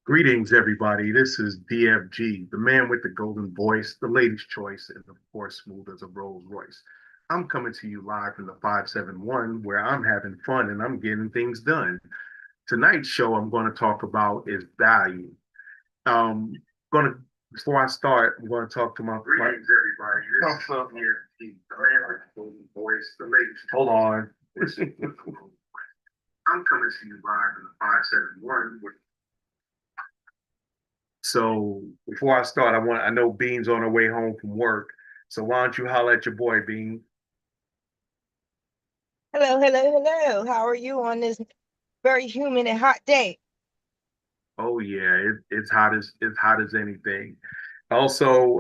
Greetings, everybody. This is DFG, the man with the golden voice, the lady's choice, and of course, smooth as a Rolls Royce. I'm coming to you live from the 571, where I'm having fun and I'm getting things done. Tonight's show I'm going to talk about is value. Um, gonna Before I start, I'm going to talk to my greetings, everybody. This is here, the man with the golden voice, the lady's. Hold on. I'm coming to you live from the 571, so before I start, I know Bean's on her way home from work. So why don't you holler at your boy, Bean? Hello, hello, hello. How are you on this very humid and hot day? Oh yeah, it's hot as anything. Also,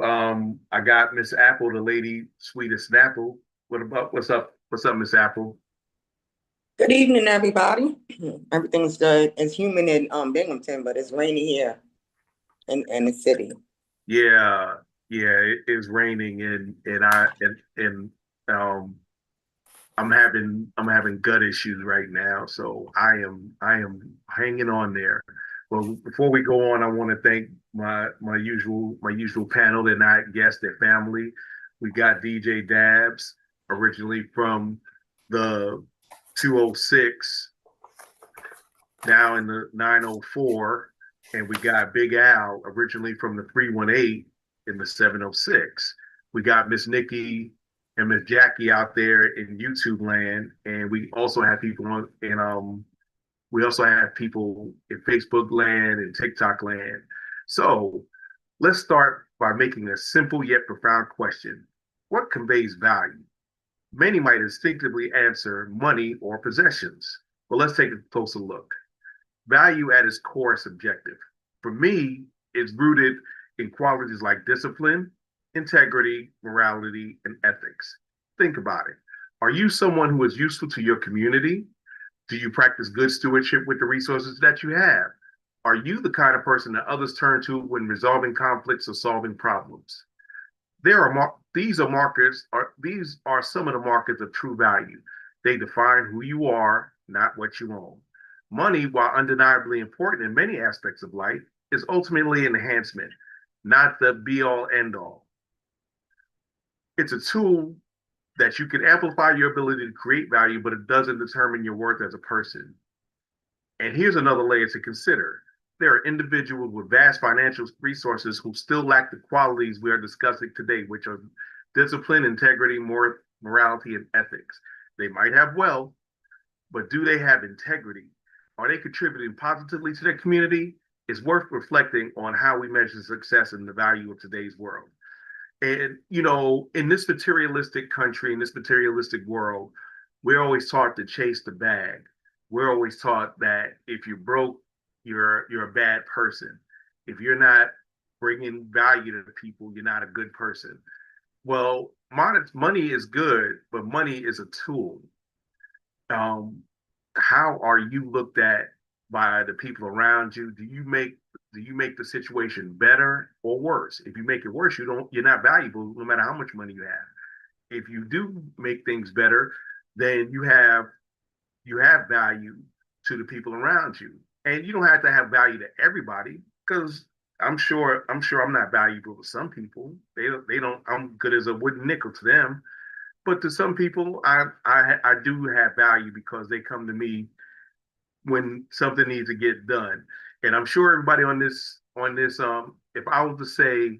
I got Miss Apple, the lady sweetest Snapple. What's up, Miss Apple? Good evening, everybody. Everything's good. It's humid in Binghamton, but it's rainy here in the city. Yeah, yeah, it is raining and um I'm having gut issues right now, so I am hanging on there. Well, before we go on, I want to thank my usual panel. They're not guests, they're family. We got DJ Dabs, originally from the 206, now in the 904, and we got Big Al, originally from the 318 in the 706. We got Miss Nikki and Miss Jackie out there in YouTube land, and we also have people in Facebook land and TikTok land. So let's start by making a simple yet profound question: what conveys value? Many might instinctively answer money or possessions, but let's take a closer look. Value at its core is subjective. For me, it's rooted in qualities like discipline, integrity, morality, and ethics. Think about it. Are you someone who is useful to your community? Do you practice good stewardship with the resources that you have? Are you the kind of person that others turn to when resolving conflicts or solving problems? These are some of the markers of true value. They define who you are, not what you own. Money, while undeniably important in many aspects of life, is ultimately an enhancement, not the be all end all. It's a tool that you can amplify your ability to create value, but it doesn't determine your worth as a person. And here's another layer to consider. There are individuals with vast financial resources who still lack the qualities we are discussing today, which are discipline, integrity, morality, and ethics. They might have wealth, but do they have integrity? Are they contributing positively to their community? It's worth reflecting on how we measure success and the value of today's world. And, in this materialistic country, in this materialistic world, we're always taught to chase the bag. We're always taught that if you're broke, you're a bad person. If you're not bringing value to people, you're not a good person. Well, money is good, but money is a tool. Um, how are you looked at by the people around you? Do you make the situation better or worse? If you make it worse, you're not valuable no matter how much money you have. If you do make things better, then you have value to the people around you. And you don't have to have value to everybody, because I'm sure I'm not valuable to some people. They don't I'm good as a wooden nickel to them. But to some people, I do have value because they come to me when something needs to get done. And I'm sure everybody on this, if I was to say,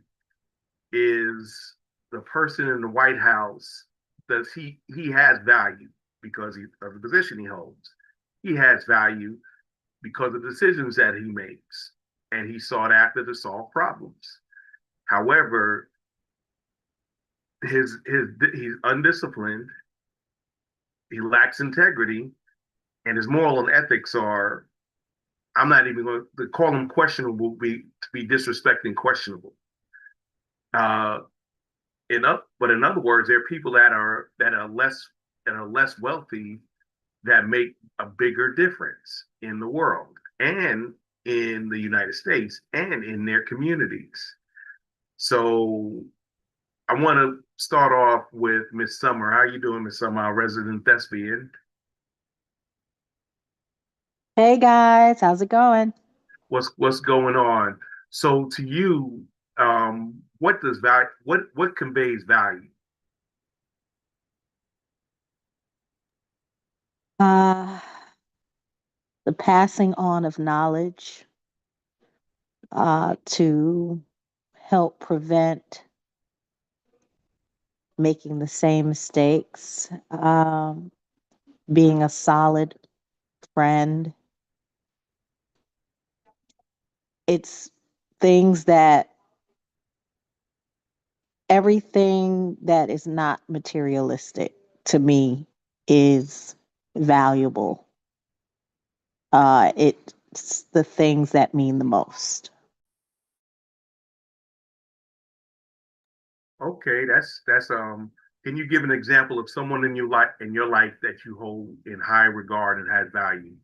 is the person in the White House, does he has value because of the position he holds. He has value because of the decisions that he makes, and he sought after to solve problems. However, he's undisciplined, he lacks integrity, and his moral and ethics are, I'm not even going to call them questionable, be to be disrespecting questionable. Uh, but in other words, there are people that are less wealthy that make a bigger difference in the world and in the United States and in their communities. So I want to start off with Miss Summer. How you doing, Miss Summer, our resident thespian? Hey guys, how's it going? what's going on. So to you, what does value what conveys value? Uh, the passing on of knowledge to help prevent making the same mistakes, being a solid friend. It's things that everything that is not materialistic to me is valuable. It's the things that mean the most. Okay, that's. Can you give an example of someone in your life that you hold in high regard and has value?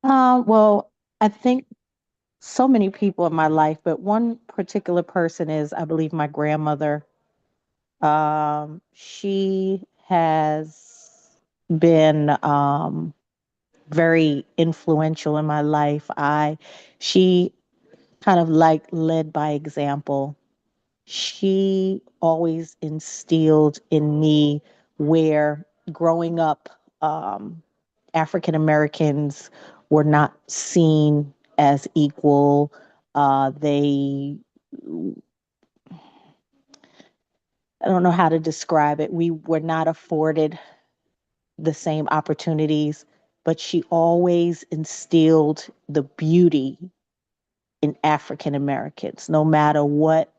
Well, I think so many people in my life, but one particular person is, I believe, my grandmother. She has been very influential in my life. She kind of like led by example. She always instilled in me where growing up, African Americans were not seen as equal. They, I don't know how to describe it. We were not afforded the same opportunities, but she always instilled the beauty in African Americans, no matter what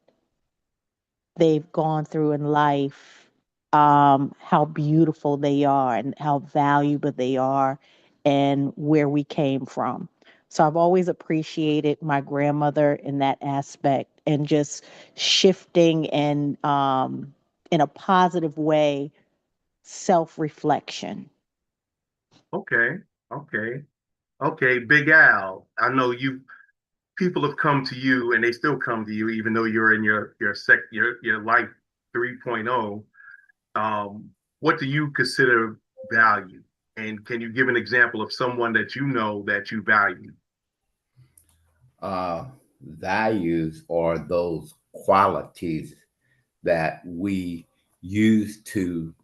they've gone through in life, how beautiful they are and how valuable they are and where we came from. So I've always appreciated my grandmother in that aspect and just shifting and in a positive way, self reflection. Okay, okay, okay. Big Al, I know you. People have come to you, and they still come to you, even though you're in your life 3.0. What do you consider value? And can you give an example of someone that you know that you value? Values are those qualities that we use to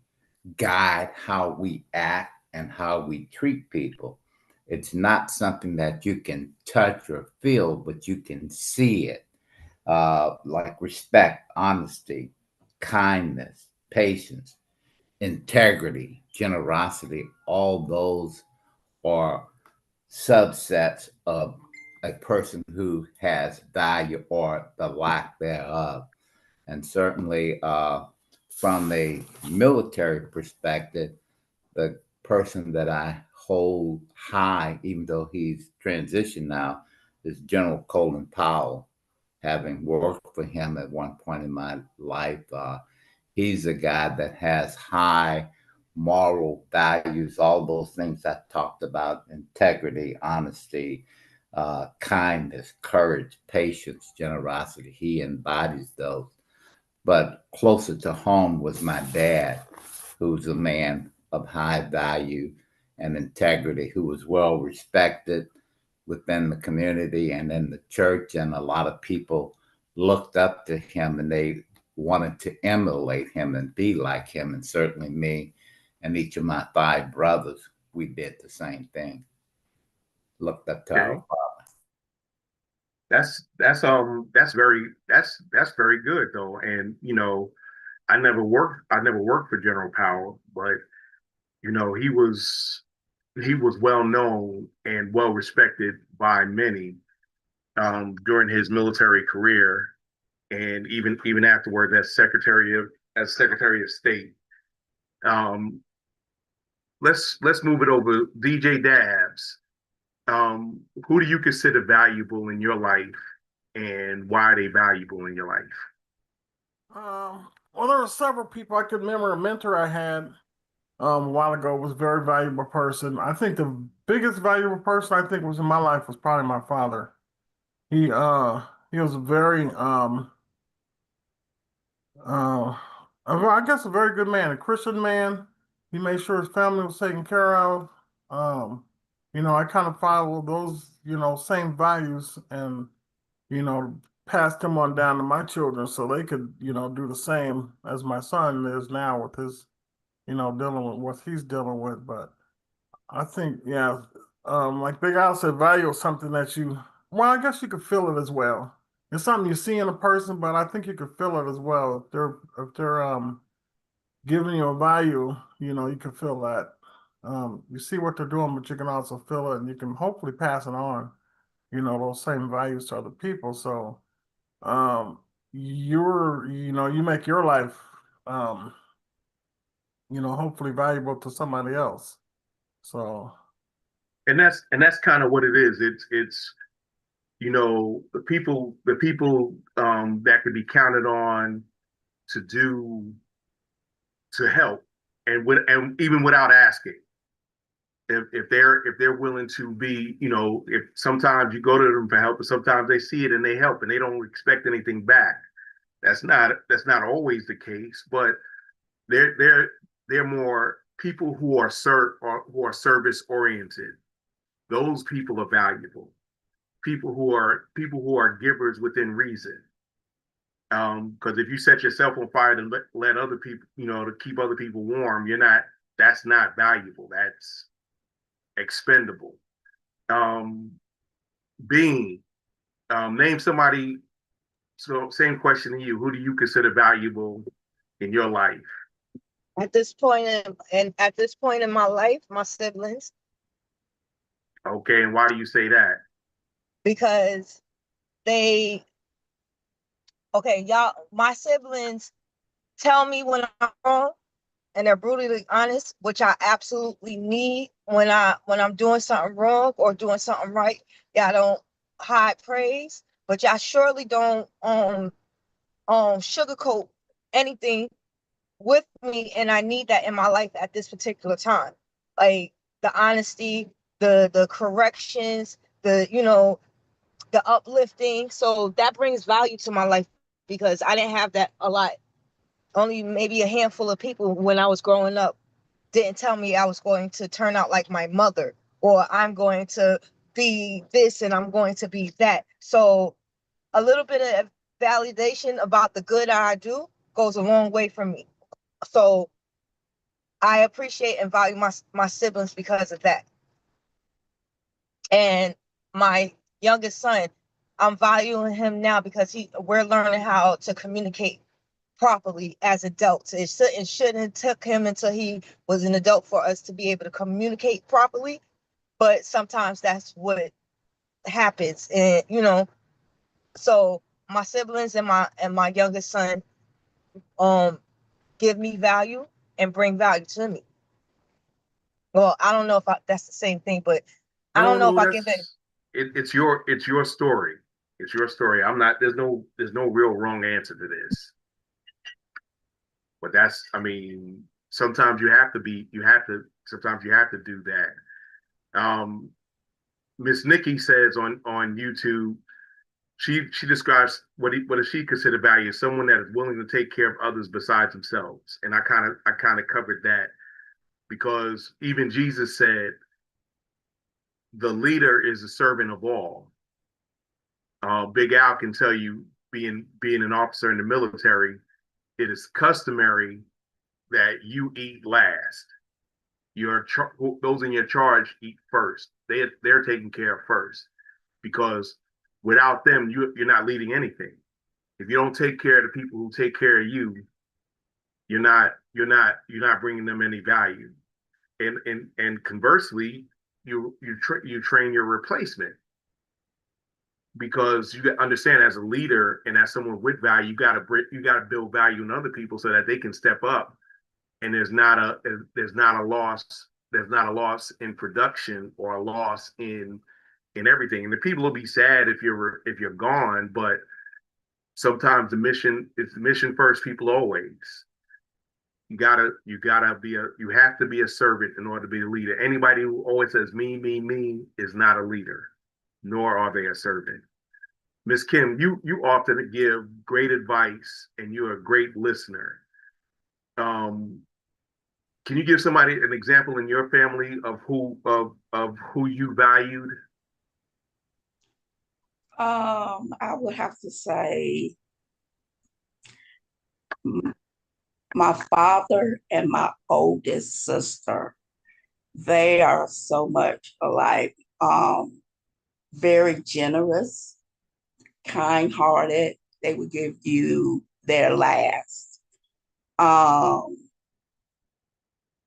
guide how we act and how we treat people. It's not something that you can touch or feel, but you can see it. Like respect, honesty, kindness, patience, integrity, generosity, all those are subsets of a person who has value or the lack thereof. And certainly, from a military perspective, the person that I hold high, even though he's transitioned now, is General Colin Powell. Having worked for him at one point in my life, he's a guy that has high moral values, all those things I talked about: integrity, honesty, kindness, courage, patience, generosity. He embodies those. But closer to home was my dad, who's a man of high value and integrity, who was well respected within the community and in the church. And a lot of people looked up to him and they wanted to emulate him and be like him. And certainly me and each of my five brothers, we did the same thing. Looked up to Okay, our father. that's very good though. And I never worked for General Powell, but he was well known and well respected by many during his military career, and even afterwards as Secretary of State. Um, let's move it over. DJ Dabs, who do you consider valuable in your life, and why are they valuable in your life? Well, there were several people I could remember. A mentor I had a while ago was a very valuable person. I think the biggest valuable person I think was in my life was probably my father. He uh he was a very uh I guess a very good man, a Christian man. He made sure his family was taken care of. Um, I kind of follow those, same values and, pass them on down to my children so they could, do the same as my son is now with his, dealing with what he's dealing with. But I think, yeah, like Big Al said, value is something that well, I guess you could feel it as well. It's something you see in a person, but I think you could feel it as well. If they're giving you a value, you can feel that. You see what they're doing, but you can also feel it, and you can hopefully pass it on, those same values to other people. So, you make your life, um, hopefully valuable to somebody else. So, And that's kind of what it is. It's the people that could be counted on to do to help, and even without asking, if they're willing to be, if sometimes you go to them for help, and sometimes they see it and they help and they don't expect anything back. That's not always the case, but they're more people who are service oriented. Those people are valuable. People who are givers within reason. Because if you set yourself on fire to let other people, to keep other people warm, that's not valuable. That's expendable. Um, Being, name somebody. So, same question to you. Who do you consider valuable in your life? At this point at this point in my life, my siblings, Okay, and why do you say that? because they, okay, y'all, my siblings tell me when I'm wrong, and they're brutally honest, which I absolutely need when I'm doing something wrong or doing something right. Y'all don't hide praise, but y'all surely don't sugarcoat anything with me, and I need that in my life at this particular time. Like the honesty, the corrections, the uplifting. So that brings value to my life because I didn't have that a lot. Only maybe a handful of people when I was growing up didn't tell me I was going to turn out like my mother, or I'm going to be this and I'm going to be that. So a little bit of validation about the good I do goes a long way for me. So I appreciate and value my siblings because of that. And my youngest son, I'm valuing him now because we're learning how to communicate properly as adults. It shouldn't have took him until he was an adult for us to be able to communicate properly. But sometimes that's what happens. And so my siblings and my youngest son um give me value and bring value to me. Well, I don't know if that's the same thing, but I No, don't know if no, I give it. it's your story. It's your story. I'm not. There's no real wrong answer to this. But I mean, sometimes sometimes you have to do that. Miss Nikki says on YouTube, she describes what does she consider value? Someone that is willing to take care of others besides themselves. And I kind of covered that because even Jesus said the leader is a servant of all. Big Al can tell you, being an officer in the military, it is customary that you eat last. Those in your charge eat first. They're taken care of first because without them, you're not leading anything. If you don't take care of the people who take care of you, you're not bringing them any value. And conversely, you train your replacement because you understand as a leader and as someone with value, you got to build value in other people so that they can step up, and there's not a loss in production or a loss in everything. And the people will be sad if you're gone, but sometimes the mission first, people always. You have to be a servant in order to be a leader. Anybody who always says me is not a leader, nor are they a servant. Miss Kim, you often give great advice and you're a great listener. Um, Can you give somebody an example in your family of who you valued? I would have to say my father and my oldest sister. They are so much alike. Very generous, kind-hearted. They would give you their last.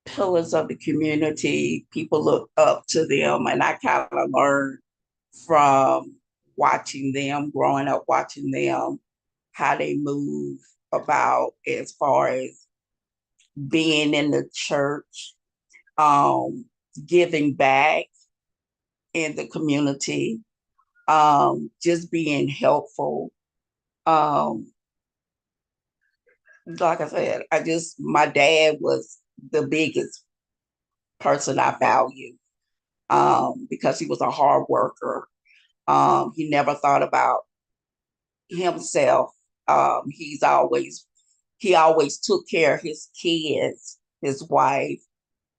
Pillars of the community. People look up to them, and I kind of learned from watching them, growing up watching them, how they move about as far as being in the church, giving back in the community, just being helpful. Like I said, my dad was the biggest person I value, because he was a hard worker. He never thought about himself. He always took care of his kids, his wife,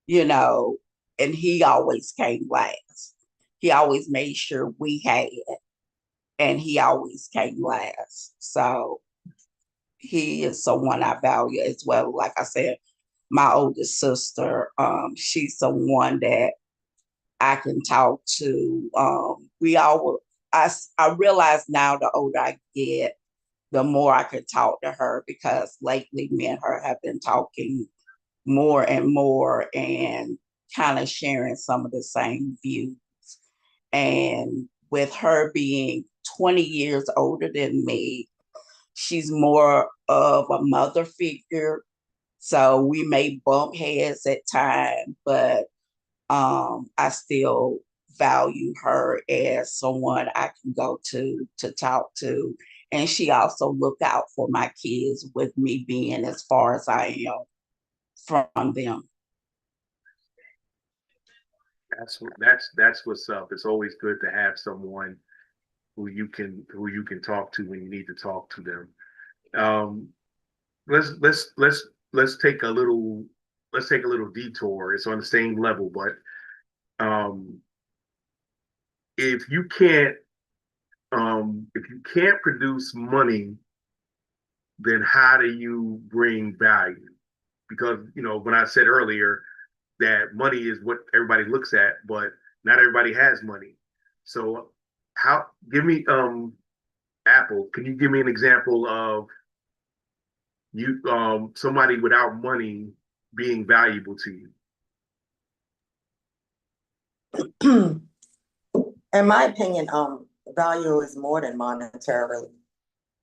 you know, and he always came last. He always made sure we had, and he always came last. So he is someone I value as well. Like I said, my oldest sister, she's someone that I can talk to. I realize now the older I get, the more I could talk to her, because lately me and her have been talking more and more and kind of sharing some of the same views. And with her being 20 years older than me, she's more of a mother figure. So we may bump heads at times, but I still value her as someone I can go to talk to. And she also look out for my kids with me being as far as I am from them. That's what's up. It's always good to have someone who you can talk to when you need to talk to them. Um, let's take a little detour. It's on the same level, but if you can't produce money, then how do you bring value? Because when I said earlier that money is what everybody looks at, but not everybody has money. So how give me Apple, can you give me an example of you somebody without money being valuable to you? In my opinion, value is more than monetary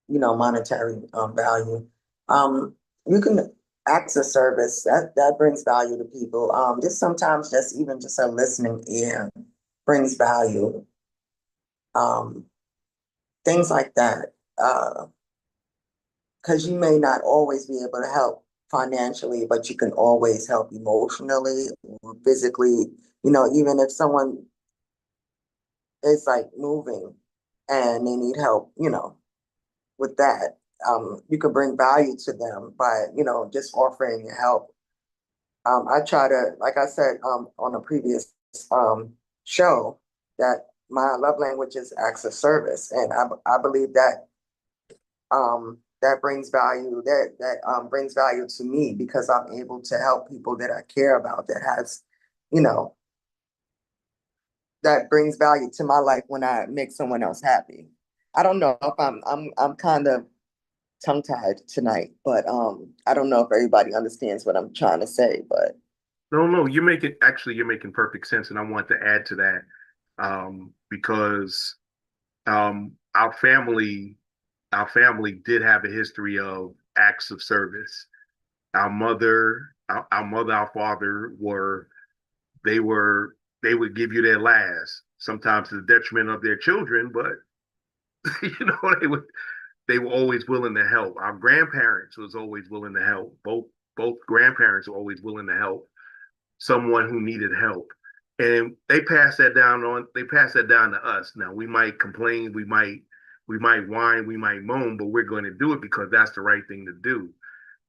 value. You can access service that brings value to people. Just sometimes just a listening ear brings value. Things like that. Because you may not always be able to help financially, but you can always help emotionally or physically. Even if someone is like moving and they need help, with that, you can bring value to them by, just offering help. I try to, like I said, on a previous show, that my love language is acts of service, and I believe that that brings value. That brings value to me because I'm able to help people that I care about. You know, that brings value to my life when I make someone else happy. I don't know if I'm kind of tongue tied tonight, but I don't know if everybody understands what I'm trying to say, but No, you're making perfect sense, and I want to add to that because our family did have a history of acts of service. Our father they were they would give you their last, sometimes to the detriment of their children, but they were always willing to help. Our grandparents was always willing to help. Both grandparents were always willing to help someone who needed help. And they pass that down to us. Now we might complain, we might whine, we might moan, but we're going to do it because that's the right thing to do.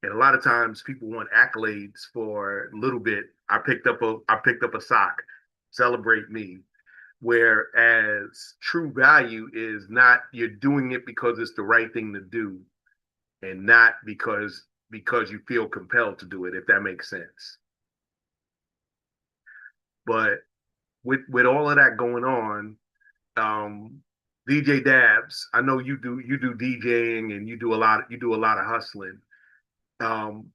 And a lot of times people want accolades for a little bit. I picked up a sock, celebrate me. Whereas true value is not, you're doing it because it's the right thing to do and not because you feel compelled to do it, if that makes sense. But with all of that going on, DJ Dabs, I know you do DJing and you do a lot of hustling. Um,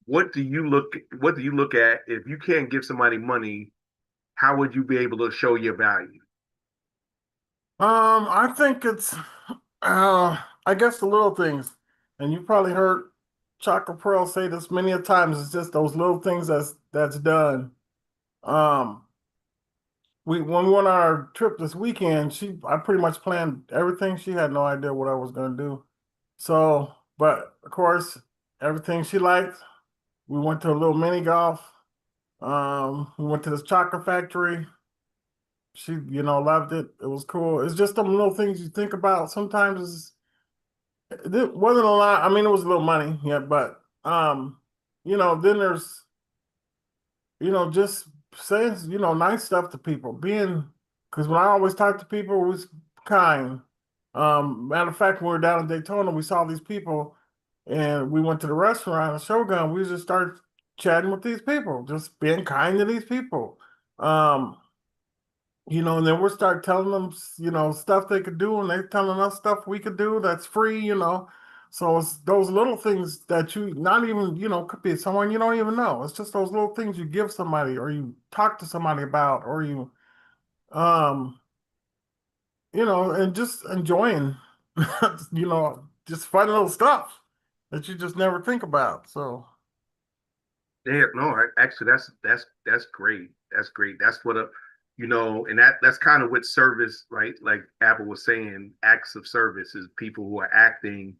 what do you look at if you can't give somebody money? How would you be able to show your value? I think it's, I guess the little things, and you probably heard Chaka Pearl say this many a times. It's just those little things that's done. Um, when we went on our trip this weekend, I pretty much planned everything. She had no idea what I was gonna do. So, but of course, everything she liked. We went to a little mini golf. We went to this chocolate factory. She, loved it. It was cool. It's just them little things you think about. Sometimes it wasn't a lot. I mean, it was a little money, yeah, but then there's, just saying, nice stuff to people. Because when I always talk to people, it was kind. Matter of fact, when we were down in Daytona, we saw these people, and we went to the restaurant, Shogun. We just started chatting with these people, just being kind to these people. Um, and then we'll start telling them, stuff they could do, and they're telling us stuff we could do that's free. So it's those little things that you not even, could be someone you don't even know. It's just those little things you give somebody or you talk to somebody about or um, and just enjoying, just fun little stuff that you just never think about. So, Yeah, no, actually, that's great. That's great. That's what and that's kind of what service, right? Like Apple was saying, acts of service is people who are acting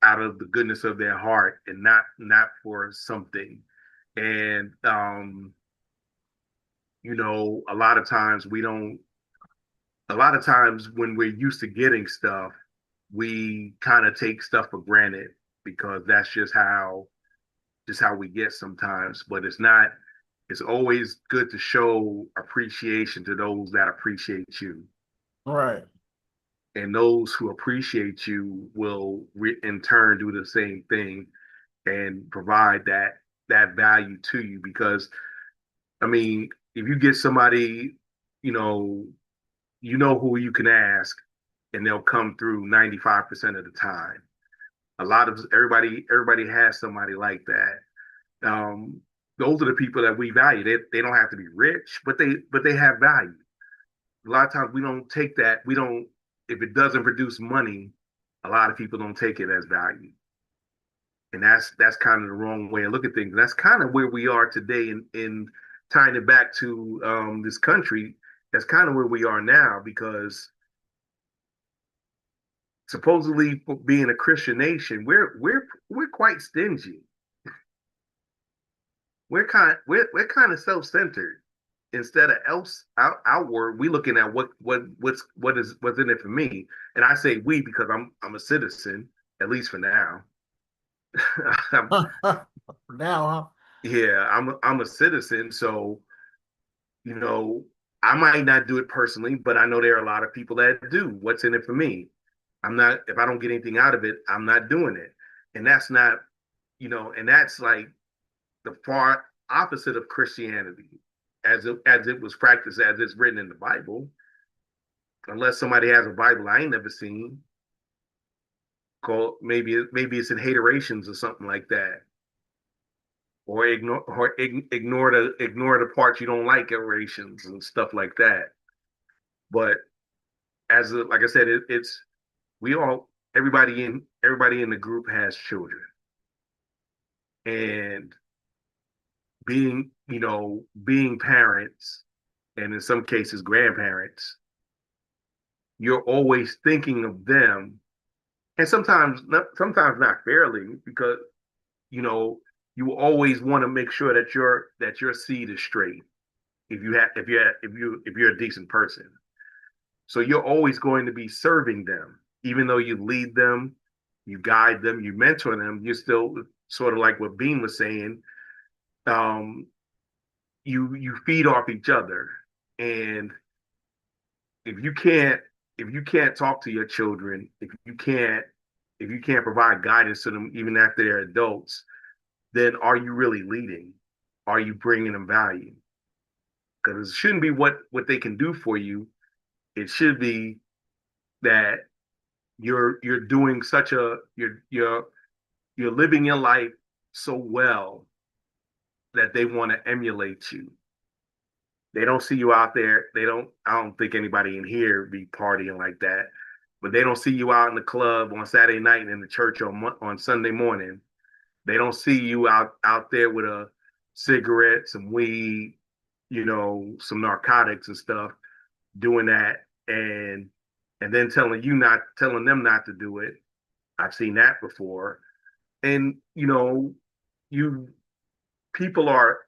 out of the goodness of their heart and not for something. And a lot of times we don't. A lot of times when we're used to getting stuff, we kind of take stuff for granted because that's just how we get sometimes. But it's always good to show appreciation to those that appreciate you. right. And those who appreciate you will in turn do the same thing and provide that value to you. Because I mean, if you get somebody, you know, who you can ask, and they'll come through 95% of the time. A lot of everybody has somebody like that. Those are the people that we value. They don't have to be rich, but they have value. A lot of times we don't take that. We don't, if it doesn't produce money, a lot of people don't take it as value. And that's kind of the wrong way to look at things. And that's kind of where we are today in tying it back to this country. That's kind of where we are now because supposedly being a Christian nation, we're quite stingy. We're kind of self-centered. Instead of outward, we looking at what's in it for me. And I say we because I'm a citizen, at least for now. Now, huh? Yeah, I'm a citizen, so you know I might not do it personally, but I know there are a lot of people that do. What's in it for me? I'm not. If I don't get anything out of it, I'm not doing it. And that's not, and that's like the far opposite of Christianity, as it was practiced, as it's written in the Bible. Unless somebody has a Bible I ain't never seen, called maybe it's in Haterations or something like that, or ignore the parts you don't like, iterations and stuff like that. But like I said, it's we all everybody in the group has children, and being parents, and in some cases grandparents, you're always thinking of them, and sometimes not fairly, because you know you always want to make sure that your seed is straight. If you're a decent person, so you're always going to be serving them, even though you lead them, you guide them, you mentor them. sort of like what Bean was saying, um, you feed off each other. And if you can't if you can't talk to your children, if you can't provide guidance to them even after they're adults, then are you really leading? Are you bringing them value? Because it shouldn't be what they can do for you. It should be that you're doing such a you're living your life so well that they want to emulate you. They don't see you out there. I don't think anybody in here be partying like that, but they don't see you out in the club on Saturday night and in the church on Sunday morning. They don't see you out there with a cigarette, some weed, some narcotics and stuff, doing that, and then telling them not to do it. I've seen that before. And you people are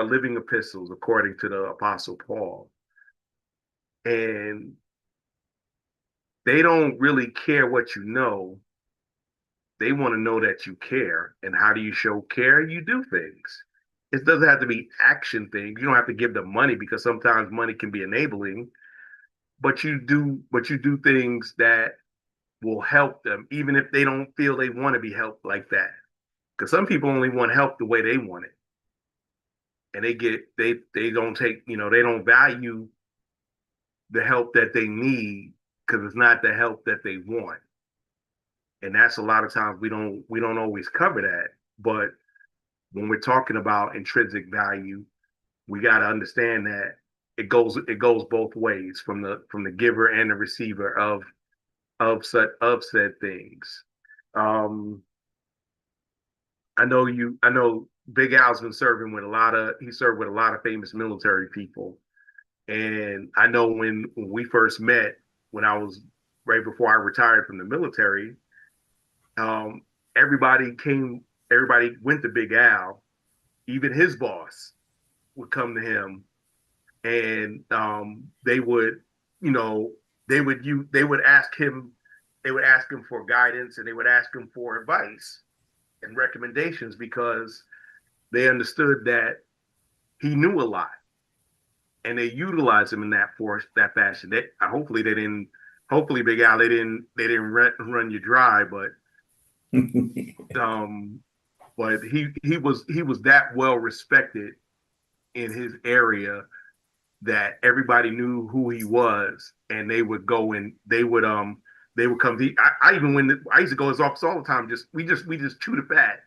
living epistles according to the Apostle Paul. And they don't really care what you know. They want to know that you care. And how do you show care? You do things. It doesn't have to be action things. You don't have to give them money, because sometimes money can be enabling, but you do things that will help them, even if they don't feel they want to be helped like that. Because some people only want help the way they want it. And they don't take, they don't value the help that they need, because it's not the help that they want. And that's a lot of times we don't always cover that. But when we're talking about intrinsic value, we got to understand that it goes both ways, from the giver and the receiver of said things. I know Big Al's been serving with he served with a lot of famous military people. And I know when we first met, when I was right before I retired from the military, everybody went to Big Al. Even his boss would come to him, and they would ask him for guidance, and they would ask him for advice and recommendations, because they understood that he knew a lot, and they utilized him in that fashion. Hopefully Big Al, they didn't run you dry, but he was that well respected in his area that everybody knew who he was, and they would go and they would come. I used to go to his office all the time. We just chew the fat.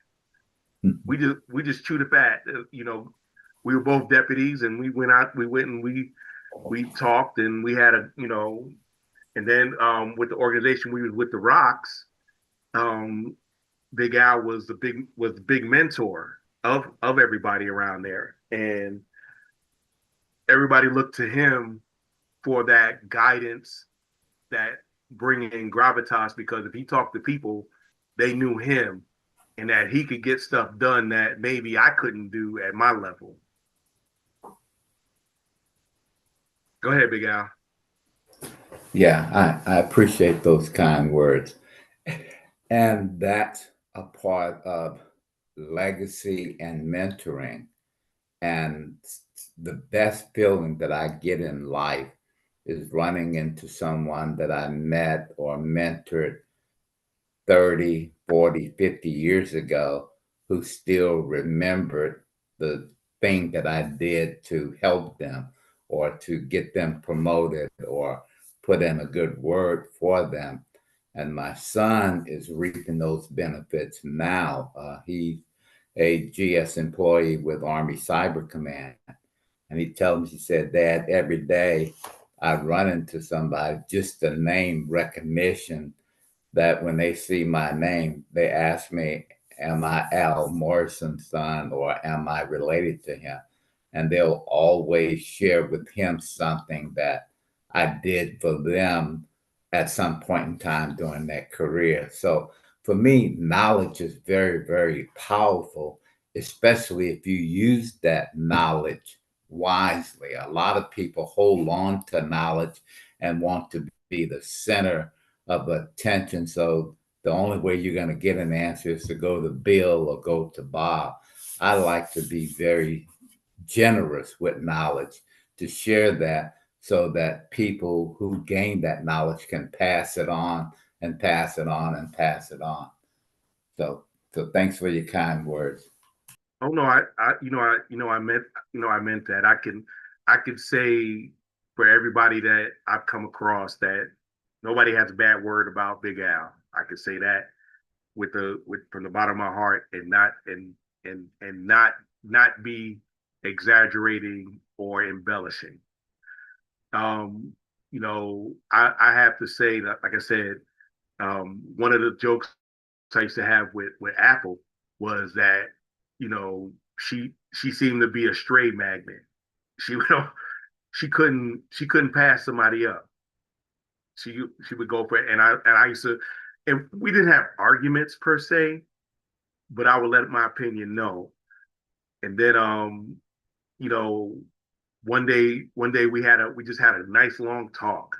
We just chew the fat. We were both deputies, and we went and we talked, and we had and then with the organization we was with, the Rocks, Big Al was the big mentor of everybody around there, and everybody looked to him for that guidance, that bringing gravitas, because if he talked to people, they knew him, and that he could get stuff done that maybe I couldn't do at my level. Go ahead, Big Al. Yeah, I appreciate those kind words. And that's a part of legacy and mentoring. And the best feeling that I get in life is running into someone that I met or mentored 30, 40, 50 years ago, who still remembered the thing that I did to help them, or to get them promoted, or put in a good word for them. And my son is reaping those benefits now. He's a GS employee with Army Cyber Command. And he tells me, he said, "Dad, every day I run into somebody, just the name recognition, that when they see my name, they ask me, am I Al Morrison's son, or am I related to him?" And they'll always share with him something that I did for them at some point in time during that career. So for me, knowledge is very, very powerful, especially if you use that knowledge wisely. A lot of people hold on to knowledge and want to be the center of attention. So the only way you're going to get an answer is to go to Bill or go to Bob. I like to be very generous with knowledge, to share that so that people who gain that knowledge can pass it on and pass it on and pass it on. So thanks for your kind words. Oh no, I meant that. I could say for everybody that I've come across that nobody has a bad word about Big Al. I could say that with from the bottom of my heart, and not be exaggerating or embellishing. I have to say that, like I said, one of the jokes I used to have with Apple was that, she seemed to be a stray magnet. She she couldn't pass somebody up. She would go for it, and I used to, and we didn't have arguments per se, but I would let my opinion know. And then you know, one day we just had a nice long talk.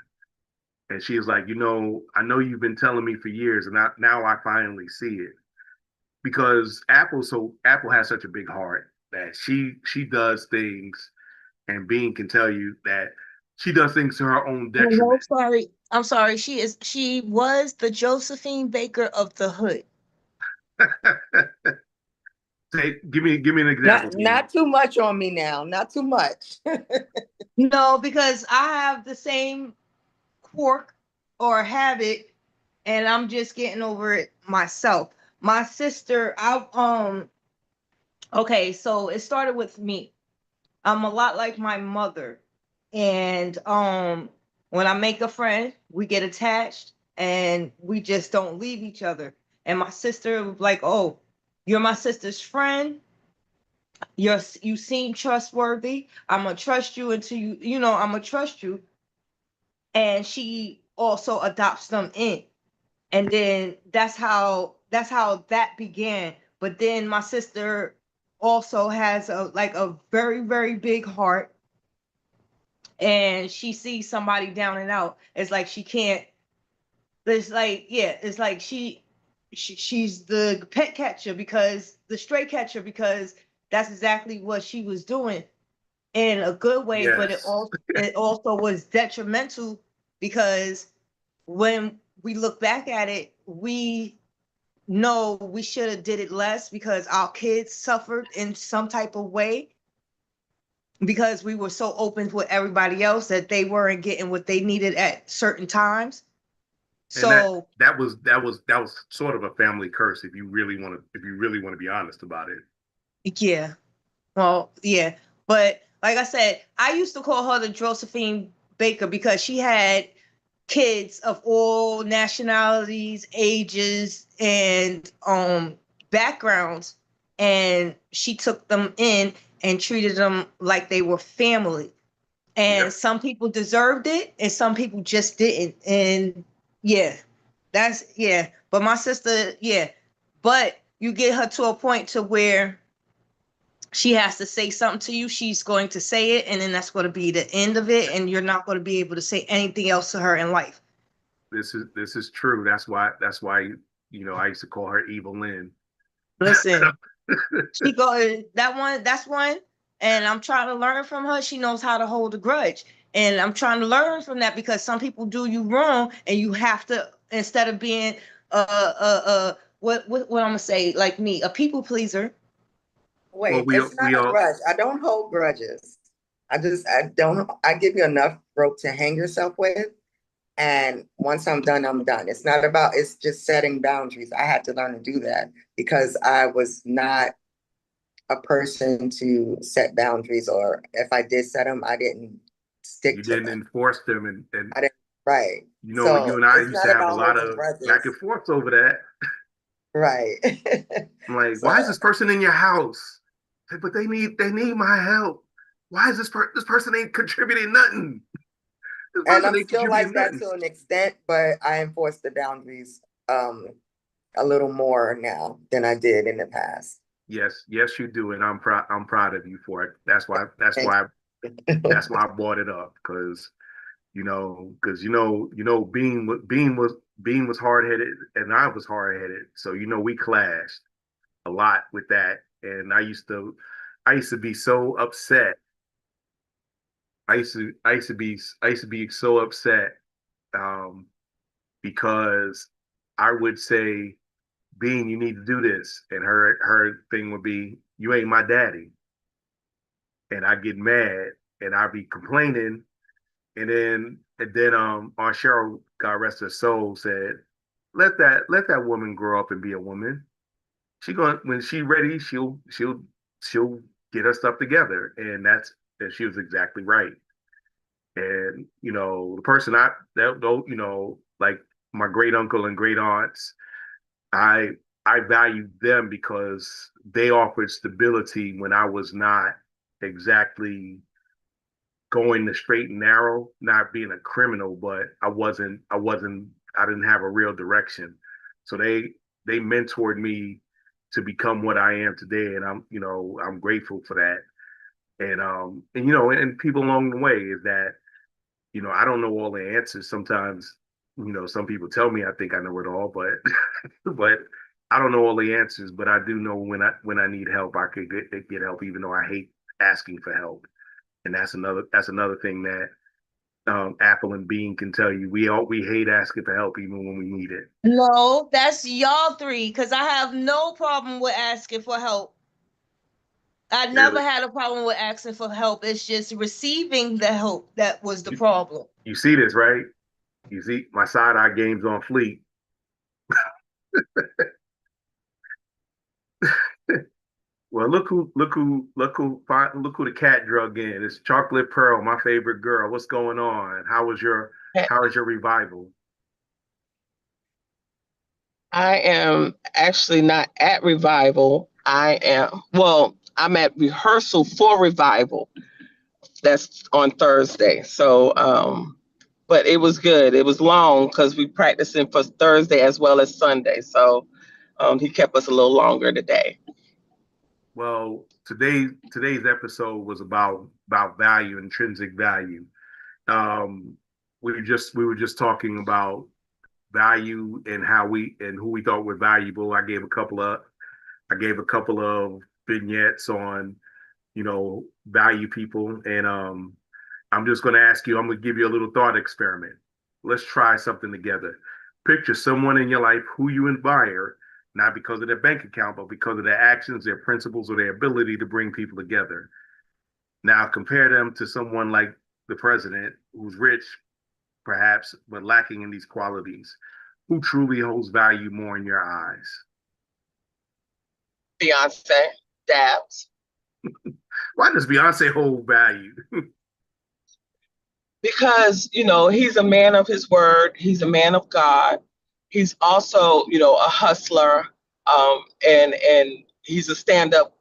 And she was like, I know you've been telling me for years, and now I finally see it. Because Apple has such a big heart that she does things, and Bean can tell you that she does things to her own No, detriment. sorry. I'm sorry. She was the Josephine Baker of the hood. Give me an example. Not too much on me now. Not too much. No, because I have the same quirk or habit, and I'm just getting over it myself. My sister, okay, so it started with me. I'm a lot like my mother. And when I make a friend, we get attached and we just don't leave each other. And my sister was like, "Oh, you're my sister's friend. You seem trustworthy. I'm gonna trust you until I'm gonna trust you." And she also adopts them in. And then that's how that began. But then my sister also has a very, very big heart, and she sees somebody down and out. It's like she can't. It's like, yeah, it's like she's the pet catcher, because the stray catcher, because that's exactly what she was doing in a good way. But Yes. it also was detrimental, because when we look back at it, we know we should have did it less, because our kids suffered in some type of way, because we were so open with everybody else that they weren't getting what they needed at certain times. And So that was sort of a family curse, if you really want to be honest about it. yeah, well, yeah, but like I said, I used to call her the Josephine Baker, because she had kids of all nationalities, ages, and backgrounds, and she took them in and treated them like they were family. And Yep. some people deserved it and some people just didn't. And yeah, yeah. But my sister, yeah. But you get her to a point to where she has to say something to you, she's going to say it, and then that's going to be the end of it, and you're not going to be able to say anything else to her in life. This is true. That's why I used to call her Evil Lynn. Listen, she go that's one, and I'm trying to learn from her. She knows how to hold a grudge, and I'm trying to learn from that, because some people do you wrong, and you have to, instead of being what I'm gonna say, like me, a people pleaser. Well, Wait, it's not we a all grudge. I don't hold grudges. I give you enough rope to hang yourself with. And once I'm done, I'm done. It's just setting boundaries. I had to learn to do that because I was not a person to set boundaries, or if I did set them, I didn't stick you to didn't them. enforce them, and I didn't, right. you So and I it's used to not have a about lot holding of back and grudges. forth over that. Right. I'm like, So, why is this person in your house? But they need my help. Why is this person ain't contributing nothing? This and person I'm ain't still contributing like that nothing. to an extent, but I enforce the boundaries a little more now than I did in the past. Yes, you do, and I'm proud of you for it. That's why Thank that's you. why I brought it up, because because Bean was hard headed and I was hard headed, so we clashed a lot with that. And I used to be so upset. I used to be so upset um, because I would say, Bean, you need to do this, and her thing would be, you ain't my daddy, and I get mad and I'd be complaining. And then Aunt Cheryl, God rest her soul, said, let that woman grow up and be a woman. She going when she ready, she'll get her stuff together. And she was exactly right. And the person like my great uncle and great aunts, I I valued them because they offered stability when I was not exactly going the straight and narrow, not being a criminal, but I didn't have a real direction. So they mentored me to become what I am today, and I'm grateful for that. And people along the way is that I don't know all the answers. Sometimes some people tell me I think I know it all, but but I don't know all the answers. But I do know when I need help, I could get help, even though I hate asking for help. And that's another thing that Apple and Bean can tell you. We hate asking for help even when we need it. No, that's y'all three, because I have no problem with asking for help. I never Really, had a problem with asking for help. It's just receiving the help that was the problem. you see this, right? You see my side eye game's on fleek. Well, look who the cat drug in. It's Chocolate Pearl, my favorite girl. What's going on? How was your revival? I am actually not at revival. I'm at rehearsal for revival. That's on Thursday. So, but it was good. It was long because we practicing for Thursday as well as Sunday. So, he kept us a little longer today. Well, today's episode was about value, intrinsic value. Um, we were just talking about value and who we thought were valuable. I gave a couple of vignettes on value people, and I'm just going to ask you. I'm going to give you a little thought experiment. Let's try something together. Picture someone in your life who you admire, not because of their bank account, but because of their actions, their principles, or their ability to bring people together. Now compare them to someone like the president, who's rich, perhaps, but lacking in these qualities. Who truly holds value more in your eyes? Beyonce, Dabs, Why does Beyonce hold value? because he's a man of his word. He's a man of God. He's also a hustler, and he's a stand-up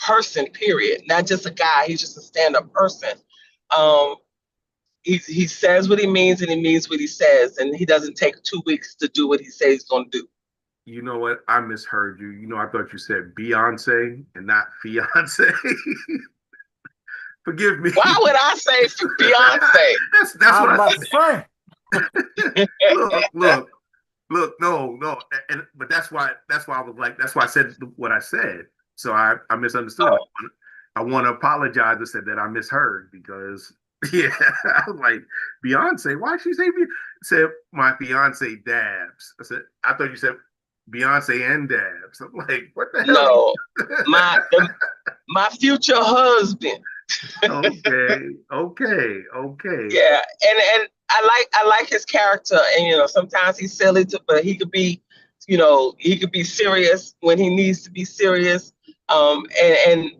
person, period. Not just a guy. He's just a stand-up person. Um, he says what he means and he means what he says, and he doesn't take 2 weeks to do what he says he's going to do. You know what? I misheard you. I thought you said Beyonce and not fiance. Forgive me. Why would I say Beyonce? That's I what was I about said. to say. Look, no, but that's why I was like, that's why I said what I said. So I misunderstood. Oh. I want to apologize. I said that I misheard because yeah, I was like, Beyonce. Why did she say said my fiance Dabs? I thought you said Beyonce and Dabs. I'm like, what the hell? No, my future husband. Okay. Yeah, and I like his character, and sometimes he's silly, but he could be, he could be serious when he needs to be serious. And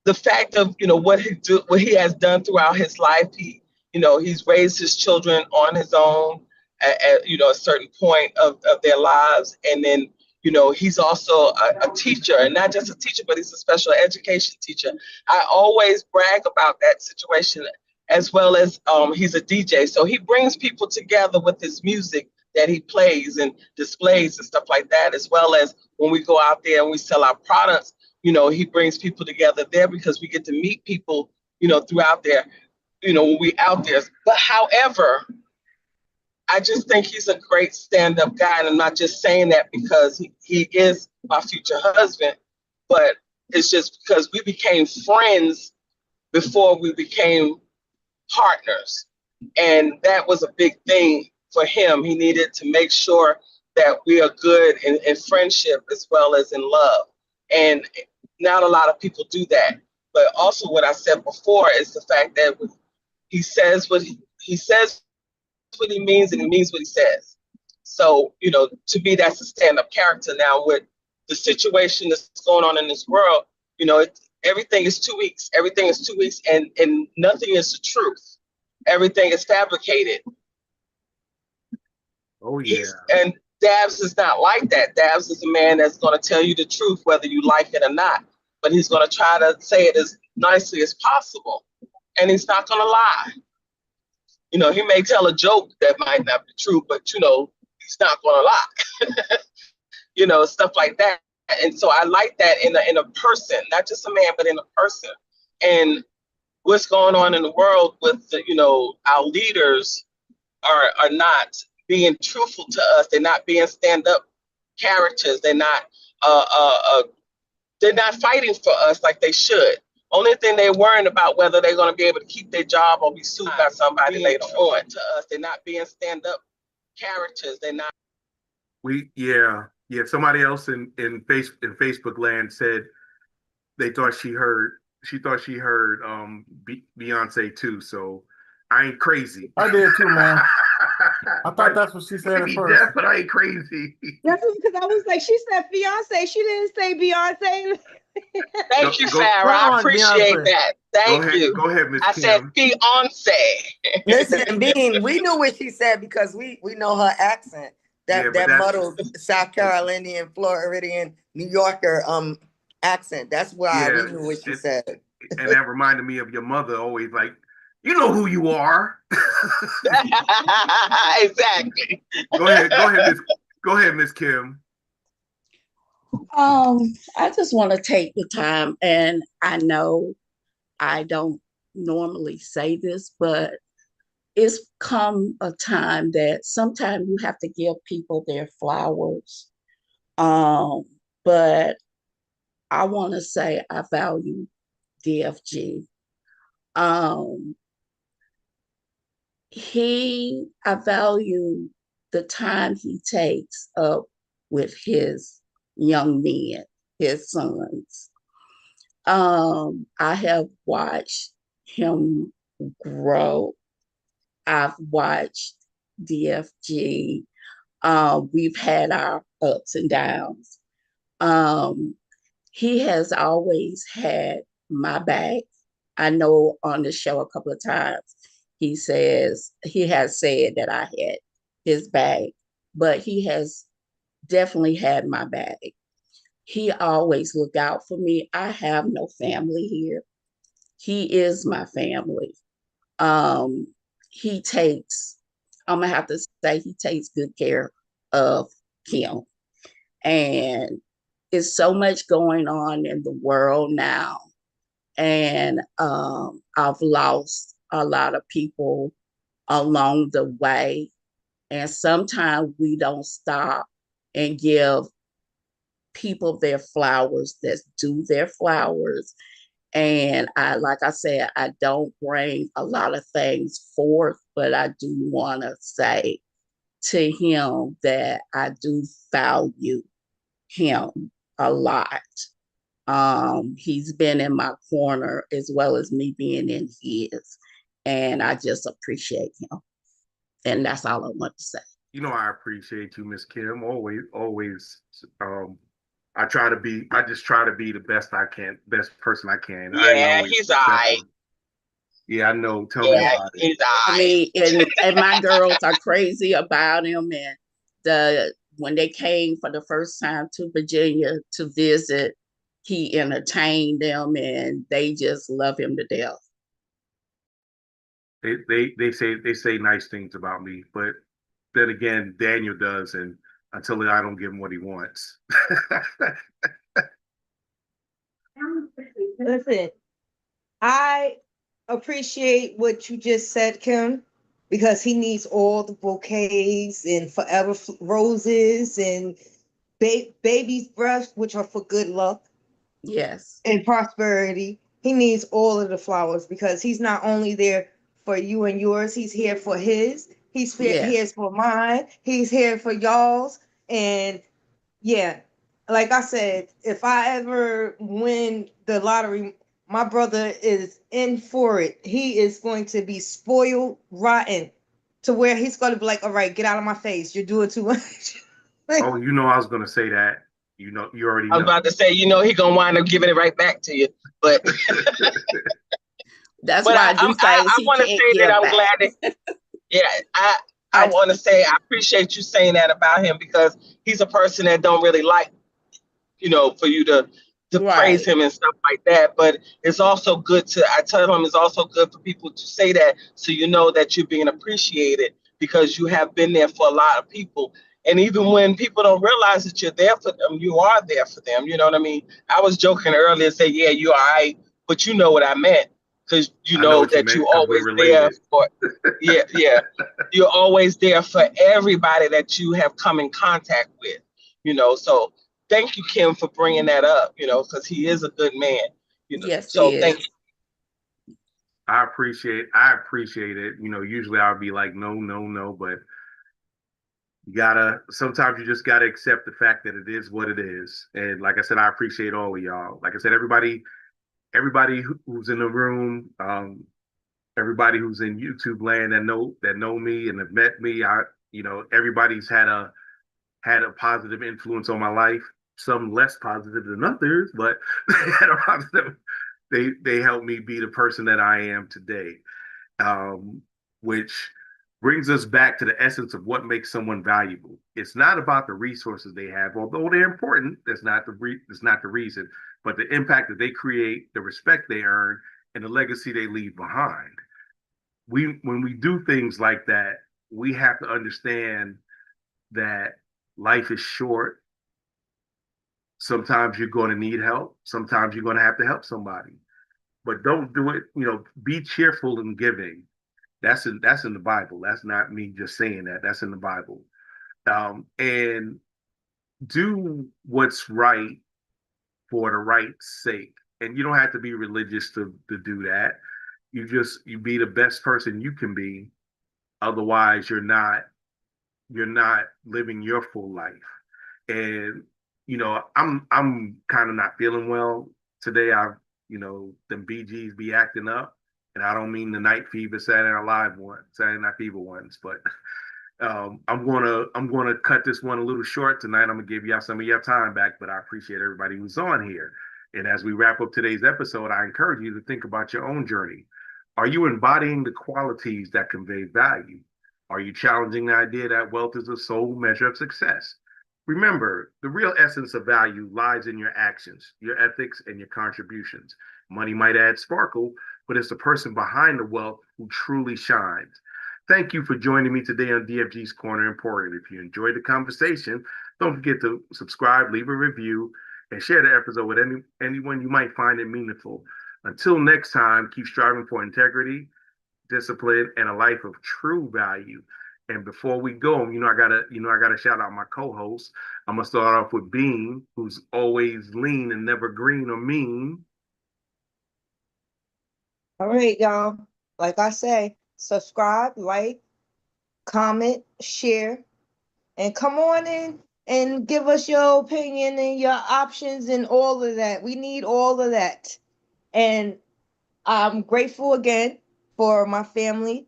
the fact of what he has done throughout his life, he's raised his children on his own at a certain point of their lives, and then he's also a teacher, and not just a teacher, but he's a special education teacher. I always brag about that situation, as well as he's a DJ, so he brings people together with his music that he plays and displays and stuff like that, as well as when we go out there and we sell our products. He brings people together there because we get to meet people, throughout there. when we out there. But however, I just think he's a great stand-up guy, and I'm not just saying that because he is my future husband, but it's just because we became friends before we became partners. And that was a big thing for him. He needed to make sure that we are good in friendship as well as in love. And not a lot of people do that. But also what I said before is the fact that he says he says what he means and he means what he says. So, to me, that's a stand-up character. Now with the situation that's going on in this world, everything is 2 weeks. Everything is 2 weeks and nothing is the truth. Everything is fabricated. Oh yeah. And Dabs is not like that. Dabs is a man that's going to tell you the truth, whether you like it or not. But he's going to try to say it as nicely as possible. And he's not going to lie. He may tell a joke that might not be true, but, he's not going to lie. Stuff like that. And so I like that in a person, not just a man, but in a person. And what's going on in the world with, our leaders are not being truthful to us. They're not being stand-up characters. They're not fighting for us like they should. Only thing they're worrying about whether they're going to be able to keep their job or be sued by somebody later on. To us, they're not being stand-up characters. They're not. Yeah. Somebody else in Facebook land said they thought she heard Beyonce too. So I ain't crazy. I did too, man. I thought that's what she said at first. But I ain't crazy. That's because I was like, she said Beyonce. She didn't say Beyonce. Thank you, Farrah. I appreciate Beyonce. that. Thank you. Go ahead, Miss I Kim. said Beyonce. Listen, Bean, we knew what she said because we know her accent. That muddled South Carolinian, Floridian, New Yorker accent. That's why we knew what she said. And that reminded me of your mother always like, you know who you are. Exactly. Go ahead, Miss Kim. I just want to take the time, and I know I don't normally say this, but it's come a time that sometimes you have to give people their flowers. But I want to say I value DFG. I value the time he takes up with his young men, his sons. I have watched him grow. I've watched DFG. We've had our ups and downs. He has always had my back. I know on the show a couple of times he has said that I had his back, but he has definitely had my back. He always looked out for me. I have no family here. He is my family. He takes, I'm gonna have to say, he takes good care of him. And there's so much going on in the world now. And I've lost a lot of people along the way. And sometimes we don't stop and give people their flowers that's due their flowers. And like I said, I don't bring a lot of things forth, but I do want to say to him that I do value him a lot. He's been in my corner as well as me being in his, and I just appreciate him. And that's all I want to say. I appreciate you, Miss Kim. Always. I just try to be the best person I can. Yeah, he's all right. Yeah, I know. Tell me about it. He's all right. I mean, and my girls are crazy about him. And when they came for the first time to Virginia to visit, he entertained them, and they just love him to death. They say nice things about me, but then again, Daniel does, and until I don't give him what he wants. Listen, I appreciate what you just said, Kim, because he needs all the bouquets and forever roses and baby's breath, which are for good luck Yes. and prosperity. He needs all of the flowers because he's not only there for you and yours, he's here for his. Yes. Here for mine. He's here for y'all's. And yeah, like I said, if I ever win the lottery, my brother is in for it. He is going to be spoiled rotten to where he's going to be like, all right, get out of my face. You're doing too much. Oh, you know I was gonna say that. You know, you already I was know. about to say, you know, he gonna wind up giving it right back to you. But That's but why I do say I he want to can't say that give I'm back. glad that yeah, I I want to say I appreciate you saying that about him because he's a person that don't really like, you know, for you to praise right. him and stuff like that. But it's also good to I tell him it's also good for people to say that so you know that you're being appreciated because you have been there for a lot of people. And even when people don't realize that you're there for them, you are there for them. You know what I mean? I was joking earlier, say, yeah, you're all right, but you know what I meant because you I know know what you that meant you because we always there related. for. Yeah, yeah. You're always there for everybody that you have come in contact with. You know, so thank you, Kim, for bringing that up. You know, because he is a good man. You know, Yes, he so thank you. is. I appreciate it. You know, usually I'll be like, no, no, no, but you gotta, sometimes you just gotta accept the fact that it is what it is. And like I said, I appreciate all of y'all. Like I said, everybody who's in the room, everybody who's in YouTube land that know me and have met me. You know, everybody's had a positive influence on my life. Some less positive than others, but they had a positive. They helped me be the person that I am today, which brings us back to the essence of what makes someone valuable. It's not about the resources they have, although they're important. That's not the reason, but the impact that they create, the respect they earn, and the legacy they leave behind. When we do things like that, we have to understand that life is short. Sometimes you're going to need help. Sometimes you're going to have to help somebody, but don't do it. You know, be cheerful in giving. That's in the Bible. That's not me just saying that. That's in the Bible. And do what's right for the right sake. And you don't have to be religious to do that. You be the best person you can be. Otherwise, you're not living your full life. And I'm kind of not feeling well today. Them BGs be acting up, and I don't mean the night fever Saturday Night Fever ones, but I'm gonna cut this one a little short tonight. I'm gonna give y'all some of your time back, but I appreciate everybody who's on here. And as we wrap up today's episode, I encourage you to think about your own journey. Are you embodying the qualities that convey value? Are you challenging the idea that wealth is the sole measure of success? Remember, the real essence of value lies in your actions, your ethics, and your contributions. Money might add sparkle, but it's the person behind the wealth who truly shines. Thank you for joining me today on DFG's Corner Emporium. If you enjoyed the conversation, don't forget to subscribe, leave a review, and share the episode with anyone you might find it meaningful. Until next time, keep striving for integrity, discipline, and a life of true value. And before we go, I gotta shout out my co-host. I'm gonna start off with Bean, who's always lean and never green or mean. All right, y'all. Like I say, subscribe, like, comment, share, and come on in and give us your opinion and your options and all of that. We need all of that. And I'm grateful again for my family.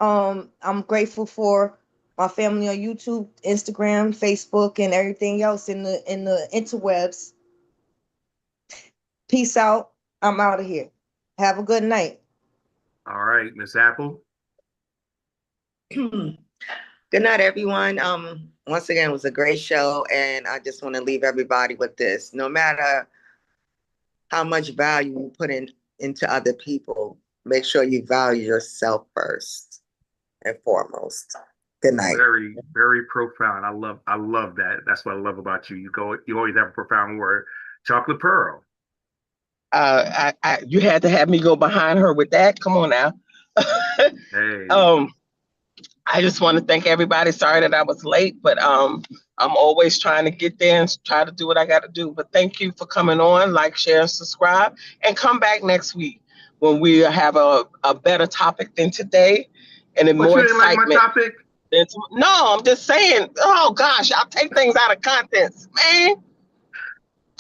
I'm grateful for my family on YouTube, Instagram, Facebook, and everything else in the interwebs. Peace out. I'm out of here. Have a good night. All right, Miss Apple. Good night, everyone. Once again, it was a great show, and I just want to leave everybody with this. No matter how much value you put into other people, make sure you value yourself first and foremost. Good night. Very, very profound. I love that. That's what I love about you. You always have a profound word. Chocolate Pearl. You had to have me go behind her with that. Come on now. Hey, I just want to thank everybody. Sorry that I was late, but I'm always trying to get there and try to do what I got to do. But thank you for coming on. Like, share, and subscribe, and come back next week when we have a better topic than today, and then but more you didn't like my excitement. topic? No, I'm just saying. Oh gosh, I'll take things out of context, man.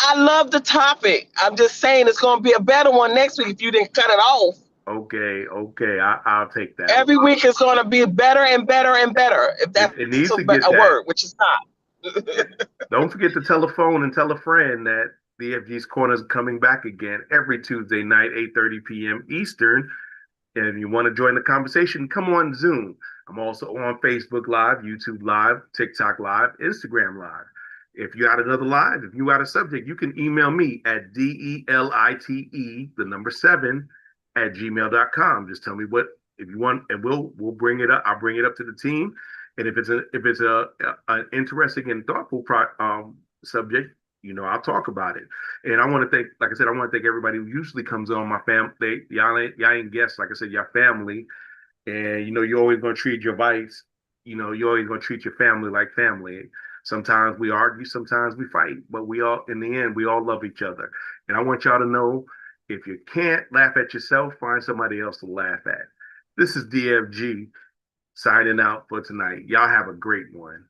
I love the topic. I'm just saying it's going to be a better one next week if you didn't cut it off. Okay, I'll take that. Every week is going to be better and better and better. If that's It needs to get a that. word, which is not. Don't forget to tell a phone and tell a friend that DFG's Corner is coming back again every Tuesday night, 8:30 p.m. Eastern. And if you want to join the conversation, come on Zoom. I'm also on Facebook Live, YouTube Live, TikTok Live, Instagram Live. If you got another live, if you got a subject, you can email me at DELITE7 at gmail.com. Just tell me what if you want, and we'll bring it up. I'll bring it up to the team. And if it's an interesting and thoughtful subject, I'll talk about it. And I want to thank, like I said, I want to thank everybody who usually comes on. My family, y'all ain't guests. Like I said, y'all family, and you're always gonna treat your vice. You're always gonna treat your family like family. Sometimes we argue, sometimes we fight, but we all, in the end, we all love each other. And I want y'all to know, if you can't laugh at yourself, find somebody else to laugh at. This is DFG signing out for tonight. Y'all have a great one.